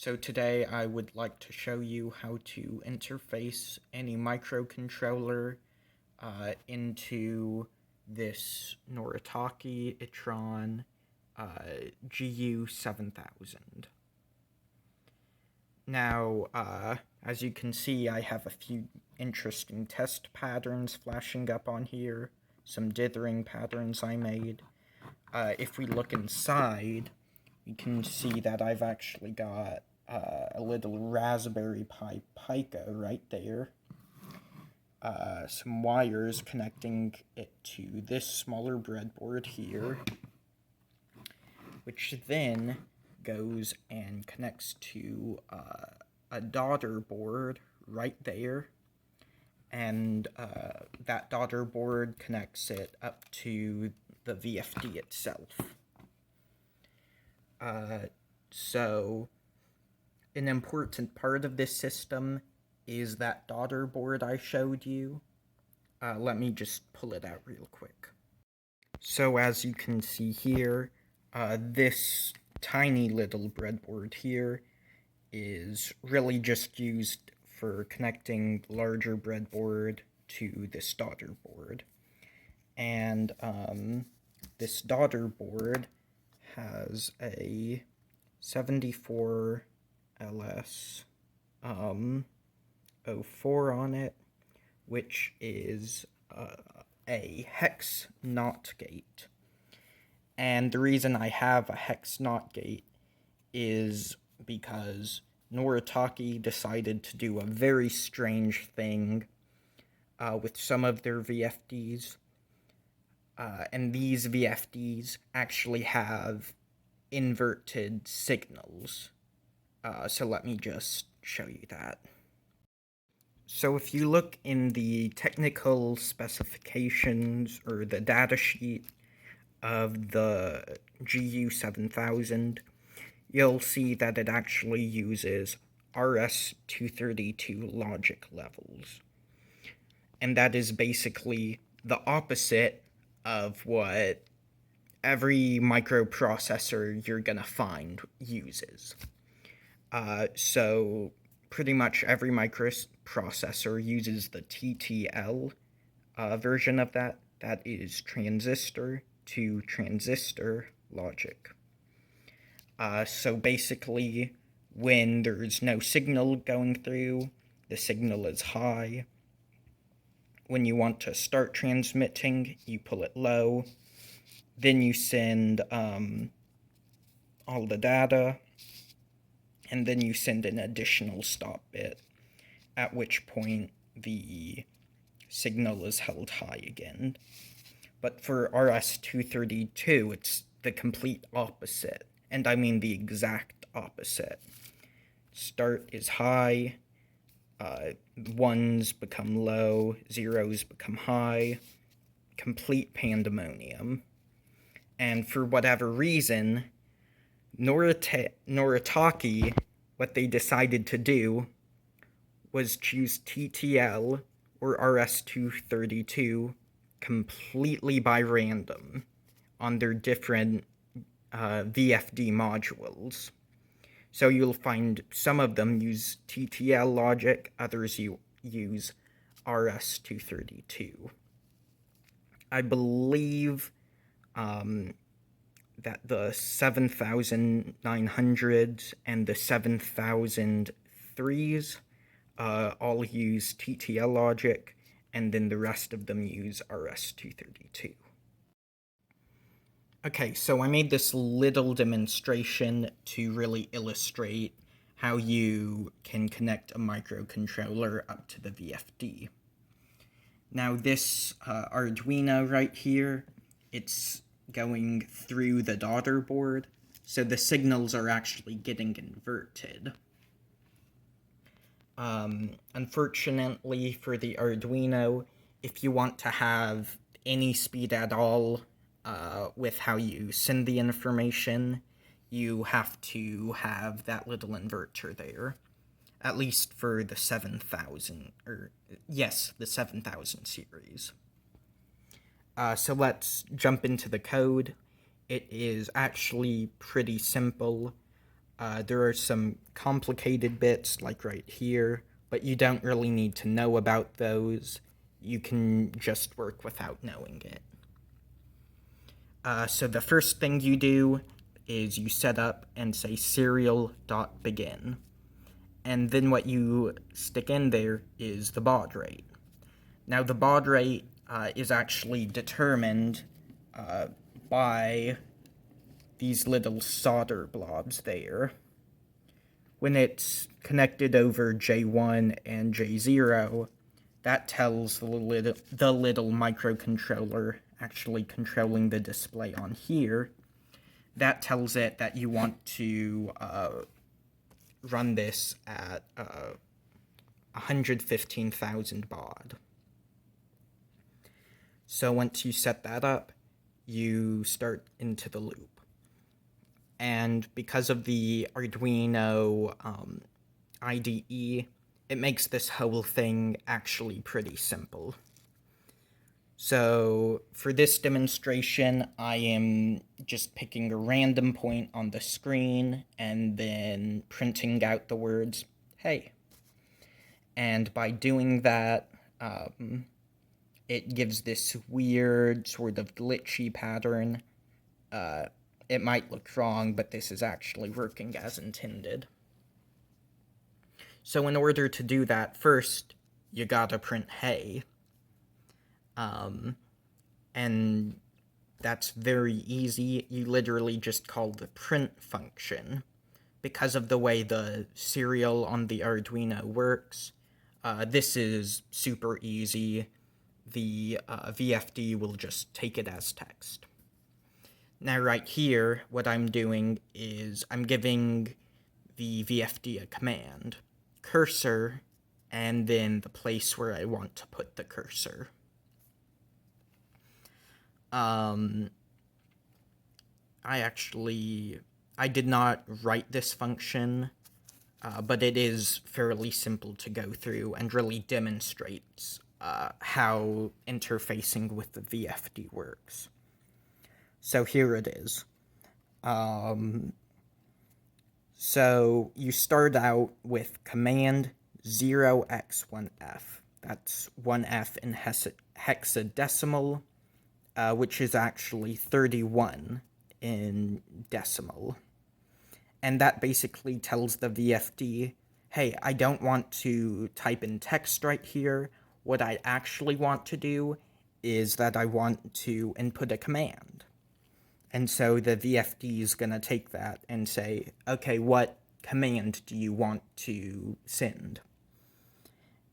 So today I would like to show you how to interface any microcontroller into this Noritake GU7000. Now, as you can see, I have a few interesting test patterns flashing up on here, some dithering patterns I made. If we look inside, you can see that I've actually got a little Raspberry Pi Pico right there. Some wires connecting it to this smaller breadboard here, which then goes and connects to a daughter board right there, and that daughter board connects it up to the VFD itself. So an important part of this system is that daughter board I showed you. Let me just pull it out real quick. So as you can see here, this tiny little breadboard here is really just used for connecting the larger breadboard to this daughter board. And this daughter board has a 74LS 04 on it, which is a hex NOT gate. And the reason I have a hex NOT gate is because Noritake decided to do a very strange thing with some of their VFDs. And these VFDs actually have inverted signals. So let me just show you that. So if you look in the technical specifications or the data sheet of the GU7000, you'll see that it actually uses RS-232 logic levels. And that is basically the opposite of what every microprocessor you're gonna find uses. So pretty much every microprocessor uses the TTL version of that. That is transistor to transistor logic. So basically, when there's no signal going through, the signal is high. When you want to start transmitting, you pull it low. Then you send all the data, and then you send an additional stop bit, at which point the signal is held high again. But for RS-232, it's the complete opposite, and I mean the exact opposite. Start is high, ones become low, zeros become high, complete pandemonium. And for whatever reason, Noritake, what they decided to do was choose TTL or RS-232 completely by random on their different VFD modules. So you'll find some of them use TTL logic, others use RS-232. I believe that the 7900s and the 7003s all use TTL logic, and then the rest of them use RS-232. Okay, so I made this little demonstration to really illustrate how you can connect a microcontroller up to the VFD. Now this Arduino right here, it's going through the daughter board, so the signals are actually getting inverted. Unfortunately for the Arduino, if you want to have any speed at all with how you send the information, you have to have that little inverter there. At least for the 7000, the 7000 series. So let's jump into the code. It is actually pretty simple. There are some complicated bits, like right here, but you don't really need to know about those. You can just work without knowing it. So the first thing you do is you set up and say serial.begin. And then what you stick in there is the baud rate. Now the baud rate is actually determined by these little solder blobs there. When it's connected over J1 and J0, that tells the little microcontroller actually controlling the display on here. That tells it that you want to run this at 115,000 baud. So once you set that up, you start into the loop. And because of the Arduino IDE, it makes this whole thing actually pretty simple. So for this demonstration, I am just picking a random point on the screen and then printing out the words, hey. And by doing that, it gives this weird sort of glitchy pattern. It might look wrong, but this is actually working as intended. So in order to do that, first, you gotta print hey. And that's very easy. You literally just call the print function. Because of the way the serial on the Arduino works, this is super easy. The VFD will just take it as text. Now right here, what I'm doing is I'm giving the VFD a command, cursor, and then the place where I want to put the cursor. I did not write this function, but it is fairly simple to go through and really demonstrates how interfacing with the VFD works. So here it is. So you start out with command 0x1f. That's 1f in hexadecimal, which is actually 31 in decimal. And that basically tells the VFD, hey, I don't want to type in text right here. What I actually want to do is that I want to input a command. And so the VFD is going to take that and say, okay, what command do you want to send?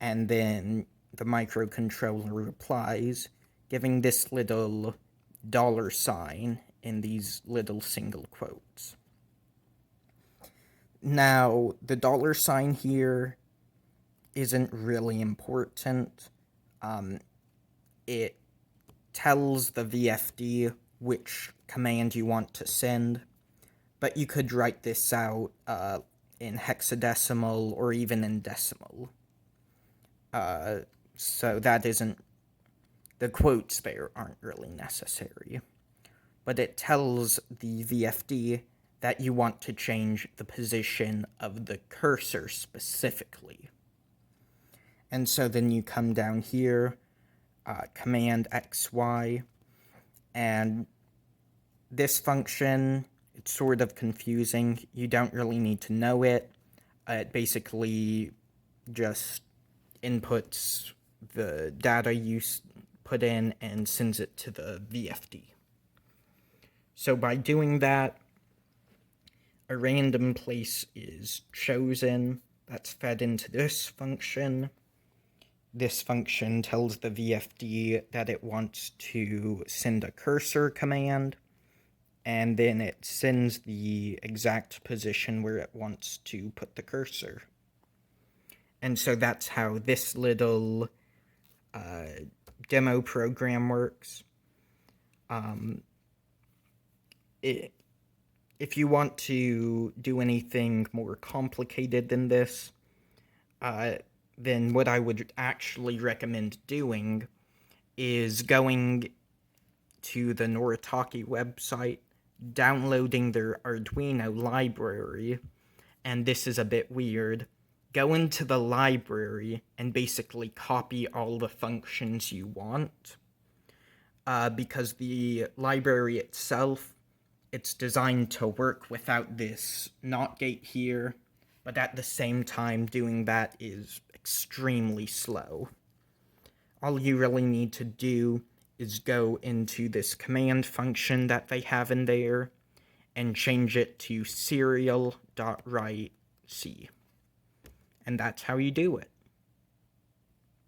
And then the microcontroller replies, giving this little $sign in these little single quotes. Now, the $sign here isn't really important. It tells the VFD which command you want to send, but you could write this out in hexadecimal or even in decimal. So that isn't, the quotes there aren't really necessary. But it tells the VFD that you want to change the position of the cursor specifically. And so then you come down here, command XY, and this function, it's sort of confusing. You don't really need to know it. It basically just inputs the data you put in and sends it to the VFD. So by doing that, a random place is chosen that's fed into this function. This function tells the VFD that it wants to send a cursor command, and then it sends the exact position where it wants to put the cursor. And so that's how this little demo program works. If you want to do anything more complicated than this, then what I would actually recommend doing is going to the Noritake website, downloading their Arduino library, and this is a bit weird, go into the library and basically copy all the functions you want. Because the library itself, it's designed to work without this NOT gate here, but at the same time doing that is extremely slow. All you really need to do is go into this command function that they have in there and change it to serial.write C. And that's how you do it.